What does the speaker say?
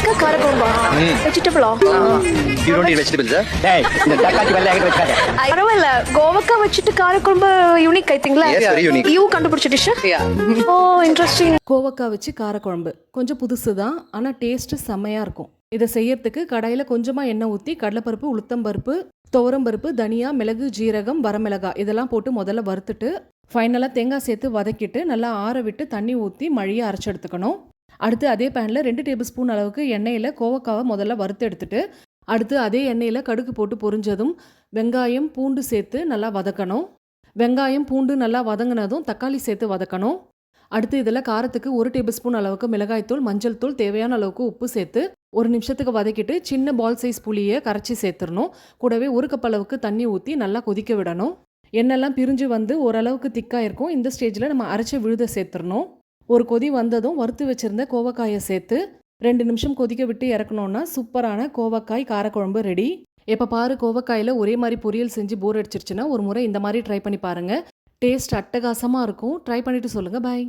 கோவக்கா காரக்குழம்பா? வெஜிடபிளா? You don't eat vegetables, huh? டேய் இந்த தக்காளி வெள்ளை ஆகிட்டு வச்சாத. பரவாயில்ல, கோவக்கா வச்சுட்டு காரக்குழம்பு யூனிக் ஐ திங்க்ல. Yes, very unique. யூ கண்டுபிடிச்ச டிஷ்? Oh interesting. கோவக்காய் வச்சு காரக்குழம்பு கொஞ்சம் புதுசு தான், ஆனால் டேஸ்ட்டு செம்மையாக இருக்கும். இதை செய்யறதுக்கு கடாயில் கொஞ்சமாக எண்ணெய் ஊற்றி கடலைப்பருப்பு, உளுத்தம்பருப்பு, துவரம்பருப்பு, தனியா, மிளகு, ஜீரகம், வரமிளகாய் இதெல்லாம் போட்டு முதல்ல வறுத்துட்டு ஃபைனலாக தேங்காய் சேர்த்து வதக்கிட்டு நல்லா ஆற விட்டு தண்ணி ஊற்றி மழியை அரைச்சி எடுத்துக்கணும். அடுத்து அதே பேனில் 2 டேபிள் ஸ்பூன் அளவுக்கு எண்ணெயில் கோவக்காவை முதல்ல வறுத்து எடுத்துட்டு அடுத்து அதே எண்ணெயில் கடுகு போட்டு பொரிஞ்சதும் வெங்காயம், பூண்டு சேர்த்து நல்லா வதக்கணும். வெங்காயம், பூண்டு நல்லா வதங்கினதும் தக்காளி சேர்த்து வதக்கணும். அடுத்து இதில் காரத்துக்கு 1 டேபிள் ஸ்பூன் அளவுக்கு மிளகாய்த்தூள், மஞ்சள் தூள், தேவையான அளவுக்கு உப்பு சேர்த்து 1 நிமிஷத்துக்கு வதக்கிட்டு சின்ன பால் சைஸ் புளியை கரைச்சி சேர்த்துடணும். கூடவே 1 கப் அளவுக்கு தண்ணி ஊற்றி நல்லா கொதிக்க விடணும். எண்ணெய்லாம் பிரிஞ்சு வந்து ஓரளவுக்கு திக்காக இருக்கும். இந்த ஸ்டேஜில் நம்ம அரைச்ச விழுதை சேர்த்துடணும். ஒரு கொதி வந்ததும் வறுத்து வச்சுருந்த கோவக்காயை சேர்த்து 2 நிமிஷம் கொதிக்க விட்டு இறக்கணுன்னா சூப்பரான கோவக்காய் காரக்குழம்பு ரெடி. எப்போ பாரு கோவக்காயில் ஒரே மாதிரி பொரியல் செஞ்சு போர் அடிச்சிருச்சுன்னா ஒரு முறை இந்த மாதிரி ட்ரை பண்ணி பாருங்கள். டேஸ்ட் அட்டகாசமாக இருக்கும். ட்ரை பண்ணிவிட்டு சொல்லுங்கள். பாய்.